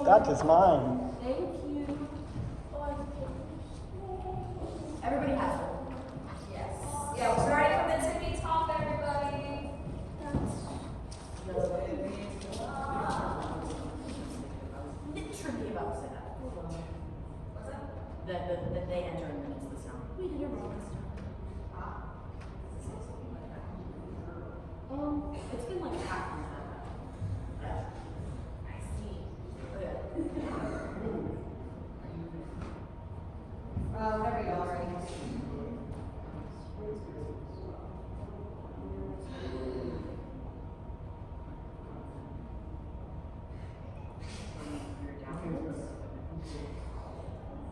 That is mine. Thank you. Everybody has it. Yes. Yeah, we're starting from the tippy top, everybody. Trivia about that. What's that? That they enter in minutes this time. We did everything this time. It's been like half an hour. Yeah. I see. Okay. Whatever you all ready.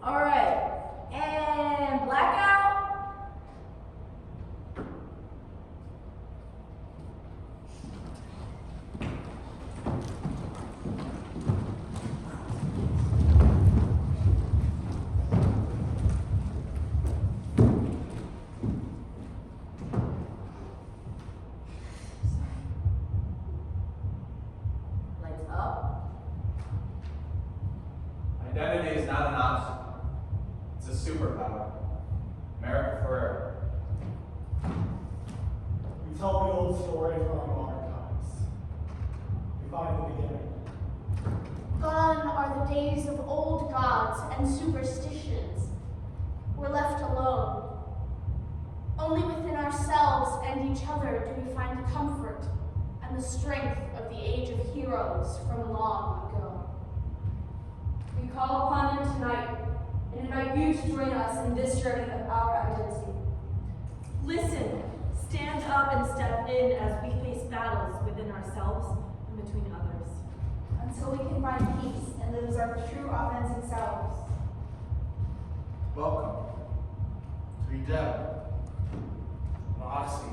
All right. And blackout. Lights up. Identity is not an option. It's a superpower. America forever. We tell the old story from our modern times. We find the beginning. Gone are the days of old gods and superstitions. We're left alone. Only within ourselves and each other do we find comfort and the strength of the age of heroes from long ago. We call upon them tonight and invite you to join us in this journey of our identity. Listen, stand up and step in as we face battles within ourselves and between others. Until we can find peace and live as our true, authentic selves. Welcome to Idem, Odyssey.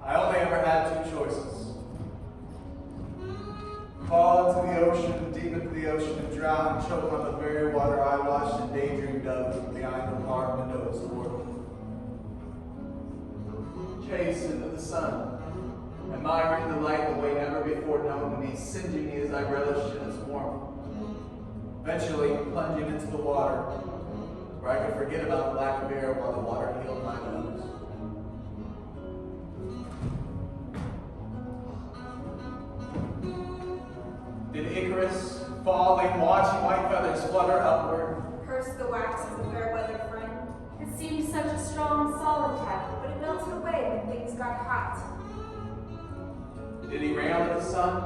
I only ever had two choices. Fall into the ocean, deep into the ocean, and drown, choke on the very water I watched and daydreamed of behind the bar windows of the world. Chase into the sun, admiring the light the way never before known to me, singeing me as I relished in its warmth. Eventually, plunging into the water, where I could forget about the lack of air while the water healed my nose. Did Icarus, falling, watching white feathers flutter upward? Curse the wax of the fair weather friend. It seemed such a strong, solid tag. But it melted away when things got hot. Did he rail at the sun,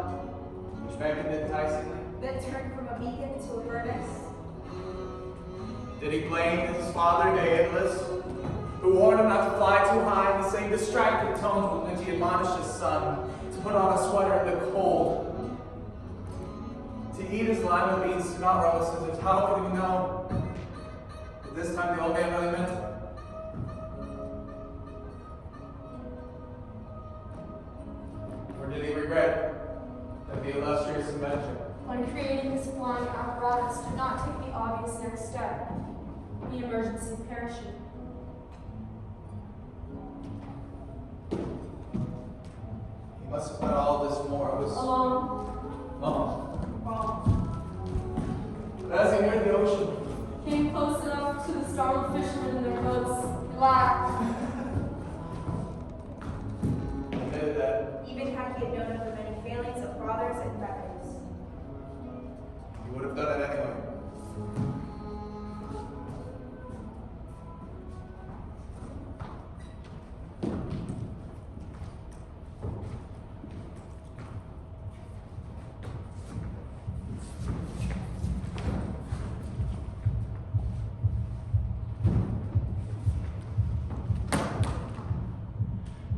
which beckoned enticingly? Then turned from a beacon to a furnace. Did he blame his father, Daedalus, who warned him not to fly too high in the same distracted tones with which he admonished his son to put on a sweater in the cold? To eat his lima beans, to not roll scissors. How could he know? But this time the old man really meant it. Or did he regret that the illustrious invention? When creating this flying apparatus, did not take the obvious next step, the emergency parachute. He must have thought all this more. It was Alone, long. wrong. But as he neared the ocean, Came close enough to the startled fishermen in their boats, laughed. had known of the many failings of fathers and betters. You would have done it anyway.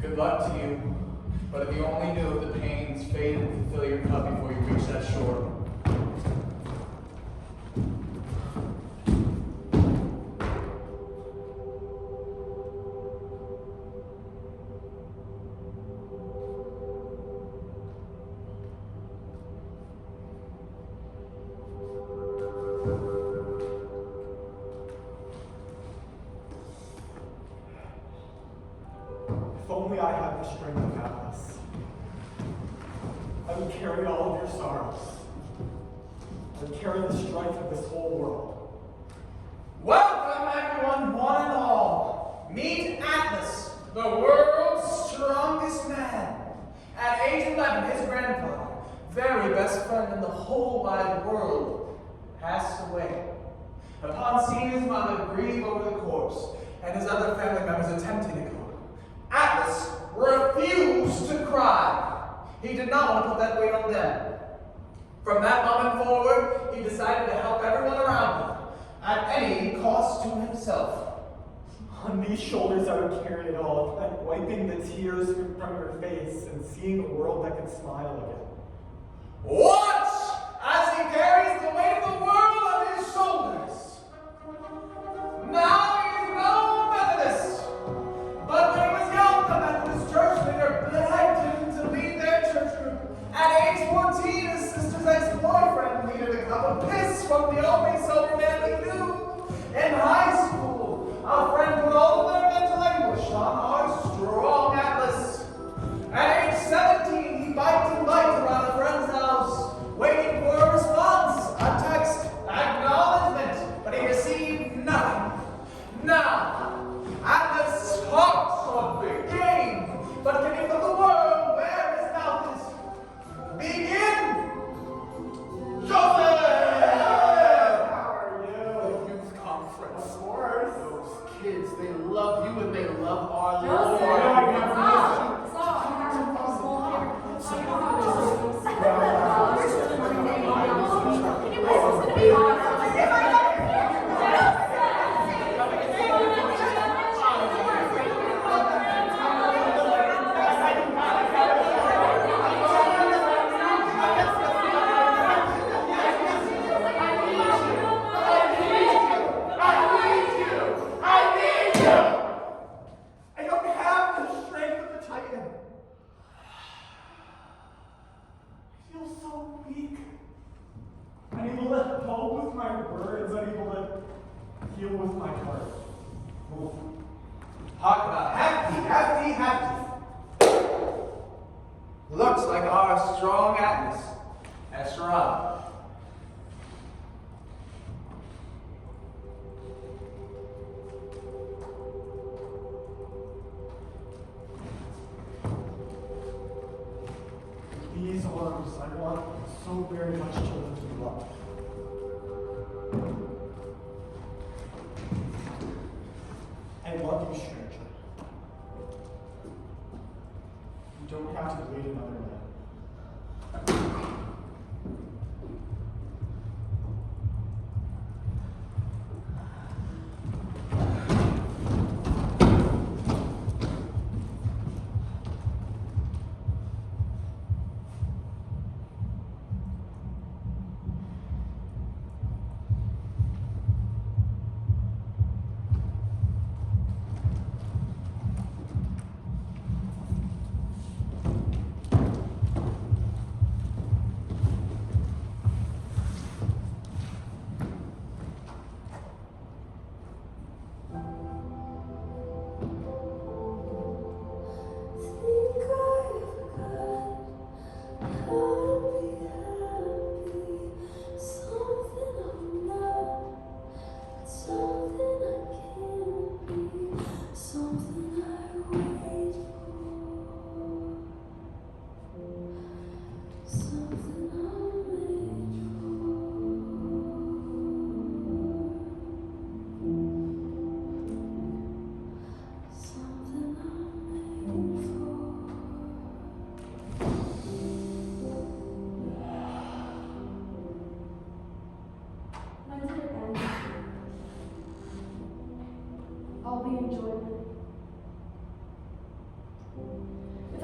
Good luck to you, but if you only knew if the pains faded to fill your cup before you reach that shore. If only I had the strength of Atlas, I would carry all of your sorrows. I would carry the strife of this whole world. Welcome, everyone, one and all. Meet Atlas, the world's strongest man. At age 11, his grandfather, very best friend in the whole wide world, passed away. Upon seeing his mother grieve over the corpse and his other family members attempting to go, Atlas refused to cry. He did not want to put that weight on them. From that moment forward, he decided to help everyone around him, at any cost to himself. On these shoulders I would carry it all, like wiping the tears from your face and seeing a world that could smile again. Watch as he carries the weight of the world on his shoulders. Now he is no Methodist, but when he was young, the Methodist church leader begged him to lead their church group. At age 14, his sister's ex-boyfriend needed a cup of piss from the only sober man he knew. In high school, a friend put all of their mental anguish on our strong Atlas. At age 17, he biked and biked around a friend's house, waiting for a response, a text, acknowledgement, but he received nothing. Now, Atlas talks of big game, but can he put the world where his mouth is? Begin! Joseph! How are you? Youth conference. Of course. Those kids, they love you and they love our No, Lord. sir. Stop. Stop. I have a small here. I don't have the strength of the Titan. I feel so weak. Unable to hold with my words, unable to heal with my heart. Talk about hefty. Looks like our strong Atlas has survived. These arms, I want so very much to live in love. I love you, stranger. You don't have to wait another minute.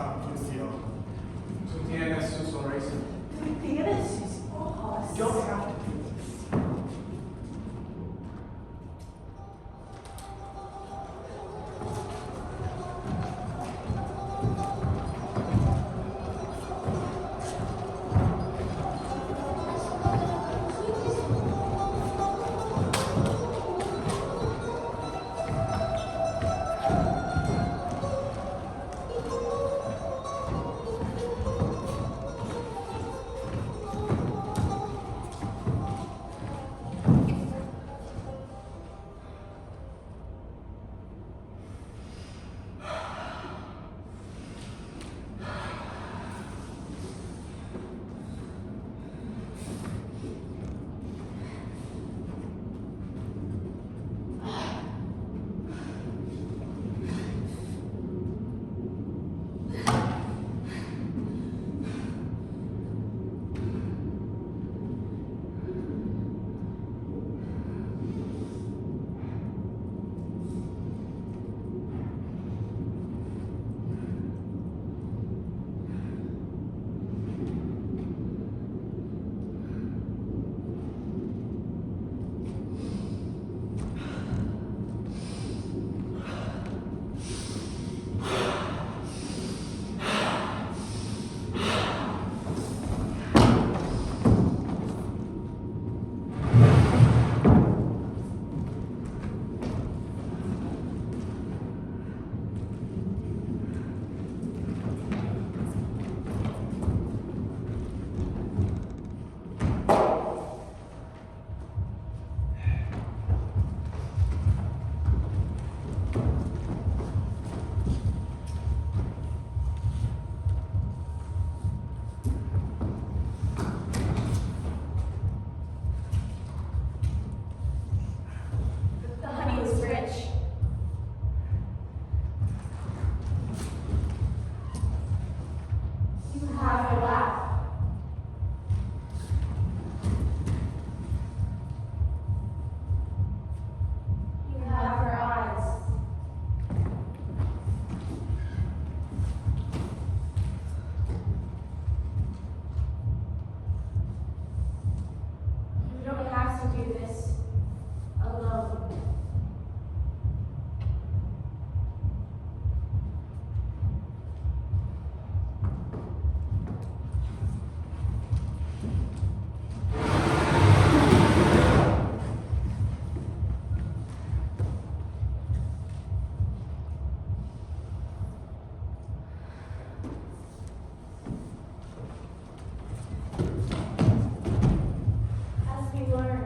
Confucio. Tú tienes su sonrisa. Tú tienes sus ojos. You don't have to do this. The honey was rich. You have her laugh. You have her eyes. You don't have to do this alone. As we learn,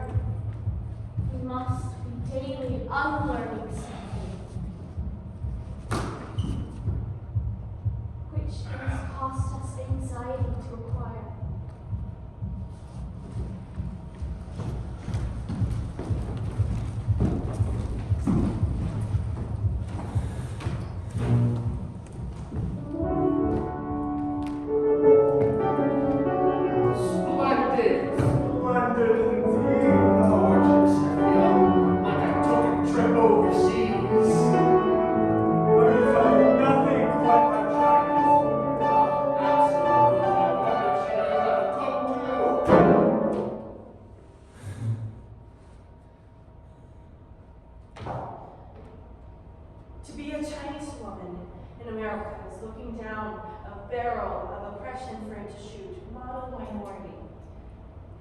we must be daily unlearning something, which has cost us anxiety to acquire. Splendid. Splendid indeed. Gorgeous. I feel like I took a trip overseas. Let me tell you, nothing quite like Chinese food. Absolutely. I wonder if she knows how to cook too. To be a Chinese woman in America is looking down a barrel of oppression for it to shoot model minority.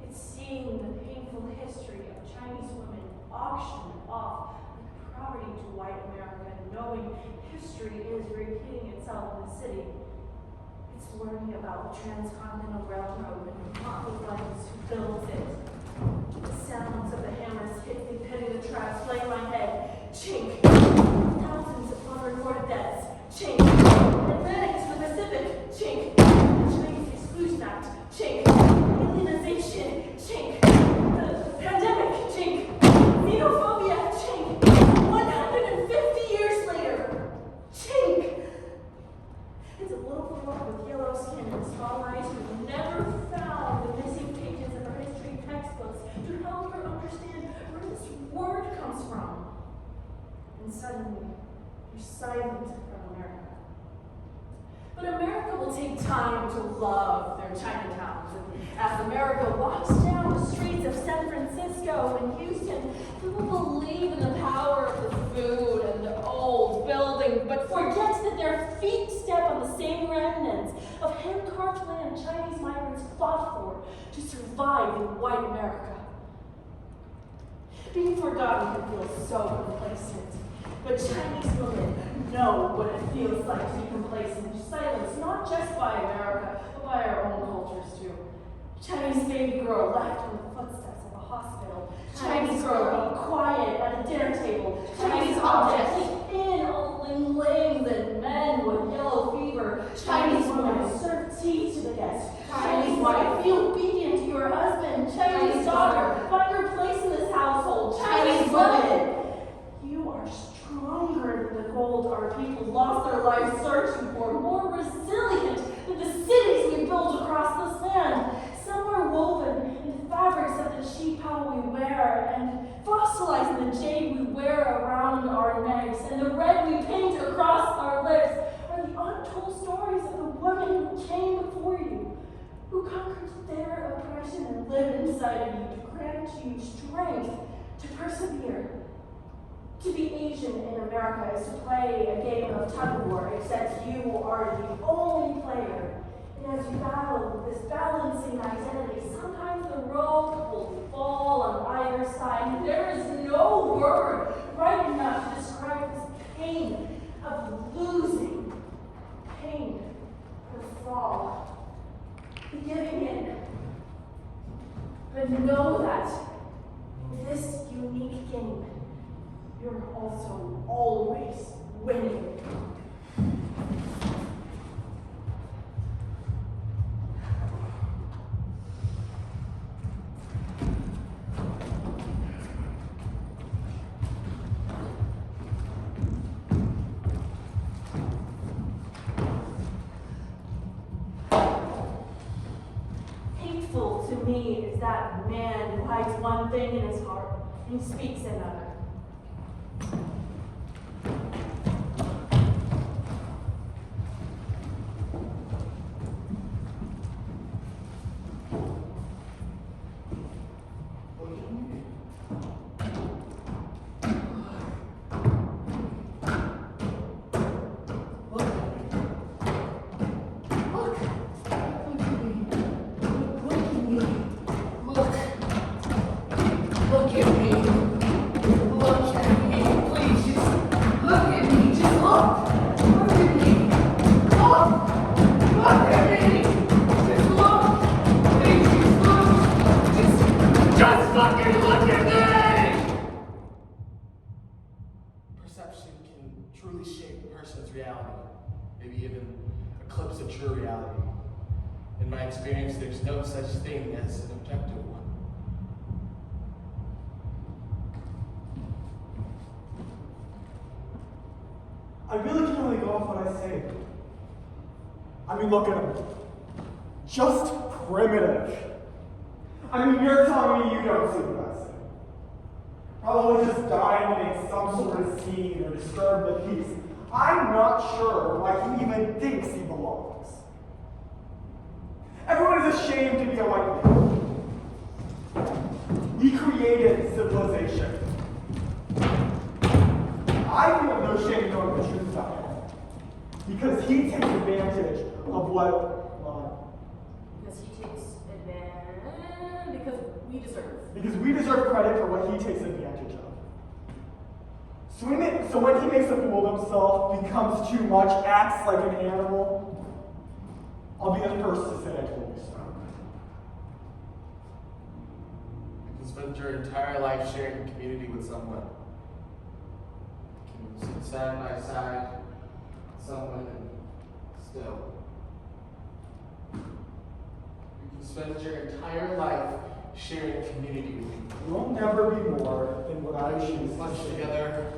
It's seeing the painful history of Chinese women auctioned off like property to white America, and knowing history is repeating itself in the city. It's learning about the Transcontinental Railroad and the motley lions who built it. The sounds of the hammers hitting the penny the tracks, laying my head, chink. Thousands of unrecorded deaths, chink. Atlantic to the Pacific, chink. The Chinese Exclusion Act, chink. Alienization, chink. The pandemic, chink. Xenophobia, chink. 150 years later, chink. It's a little girl with yellow skin and small eyes who never found the missing pages of her history textbooks to help her understand where this word comes from. And suddenly, you're silent from America. But America will take time to love their Chinatowns. And as America walks down the streets of San Francisco and Houston, they will believe in the power of the food and the old buildings, but forget that their feet step on the same remnants of hand-carved land Chinese migrants fought for to survive in white America. Being forgotten can feel so complacent, but Chinese women know what it feels like to be complacent, silenced not just by America, but by our own cultures too. Chinese baby girl left in the footsteps of a hospital. Chinese girl being quiet at a dinner table. Chinese objects in lanes and men with yellow fever. Chinese woman serve tea to the guests. Chinese wife, be obedient to your husband. Chinese daughter, find your place in this household. Chinese woman, you are stronger than the gold our people lost their lives searching for, more resilient than the cities we built across this land. Some are woven in the fabrics of the sheep we wear, and fossilized in the jade we wear around our necks, and the red we paint across our lips are the untold stories of the women who came before you, who conquered their oppression and live inside of you to grant you strength to persevere. To be Asian in America is to play a game of tug of war, except you are the only player. And as you battle this balancing identity, sometimes the rope will fall on either side, and there is no word right enough to describe this pain of losing, pain of fall, the giving in. But know that in this unique game, you're also always winning. Hateful to me is that man who hides one thing in his heart and speaks another. Perception can truly shape a person's reality, maybe even eclipse a true reality. In my experience, there's no such thing as an objective one. I really can only go off what I say. I mean, look at him. Just primitive. I mean, you're telling me you don't see what I see. Probably just dying to make some sort of scene or disturb the peace. I'm not sure why he even thinks he belongs. Everyone is ashamed to be a white man. We created civilization. I feel no shame knowing the truth about him. Because he takes advantage of Because he takes advantage. Because we deserve. Because we deserve credit for what he takes advantage of. So when he makes a fool of himself, becomes too much, acts like an animal, I'll be the first to say I told you so. You can spend your entire life sharing a community with someone. You can sit side by side with someone and still. You can spend your entire life sharing a community with people. You'll never be more than what I choose Lunch to be. together,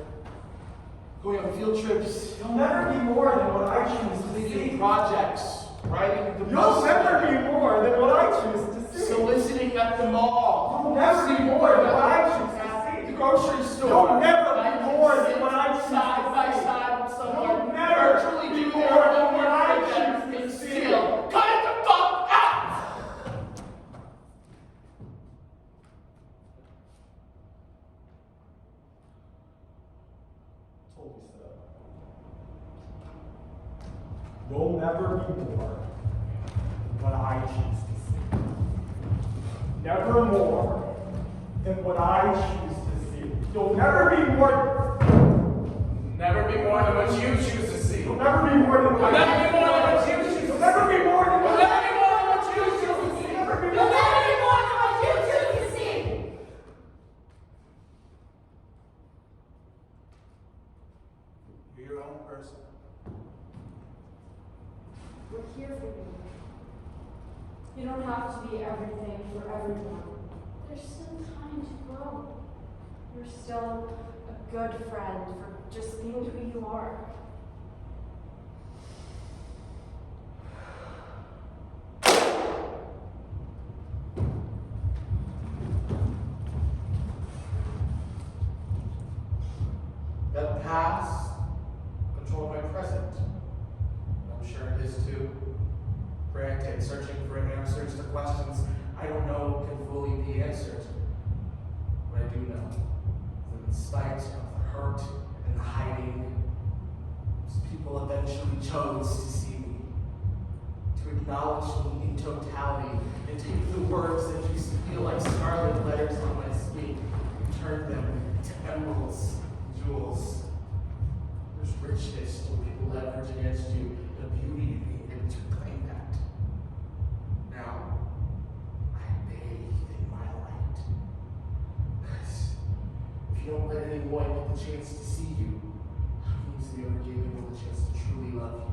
going on field trips, You'll never be more than what I choose to completing see. projects, riding the You'll bus never together, be more than what I choose to see. soliciting at the mall. You'll never be more than what I choose to At the see. grocery store. You'll never Like, be more than what I choose to see. side by side with someone. You'll never virtually be do more their than own what I projects choose to and see. still ever be more than what I choose to see. Never more than what I choose to see. You'll never be more. Never be more than what you choose to see. You'll never be more than You'll what never be more than what you choose to You'll see. never be more than You'll what never be more than what you choose to see. You'll never be You'll never be more than what you choose to see. You're your own person. We're here for you. You don't have to be everything for everyone. There's still time to grow. You're still a good friend for just being who you are. That past controlled my present. I'm sure it is too. Frantic, searching for answers to questions I don't know can fully be answered. But I do know that in spite of the hurt and the hiding, those people eventually chose to see me, to acknowledge me in totality, and take the words that used to feel like scarlet letters on my skin and turn them into emeralds and jewels. There's richness when people leverage against you, the beauty in being able to claim that. Now, I bathe in my light. Because if you don't let anyone get the chance to see you, it means they ever gave anyone the chance to truly love you.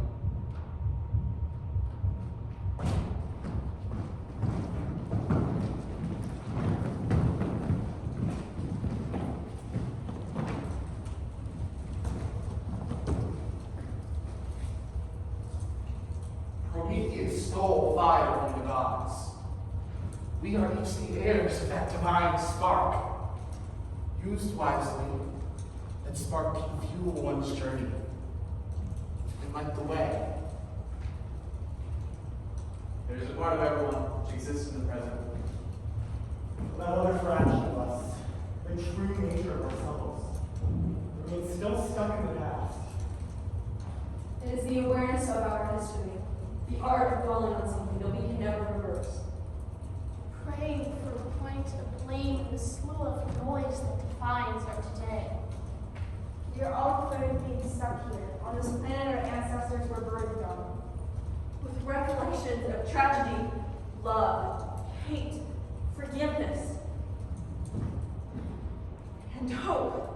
Prometheus stole fire from the gods. We are each the heirs of that divine spark. Used wisely, that spark can fuel one's journey and light the way. There's a part of everyone which exists in the present. That other fraction of us, the true nature of ourselves, remains still stuck in the past. It is the awareness of our history, the art of dwelling on something that we can never reverse. Praying for a point of blame in the slew of noise that defines our today. We are all afraid of being stuck here, on this planet our ancestors were birthed on. With recollections of tragedy, love, hate, forgiveness, and hope.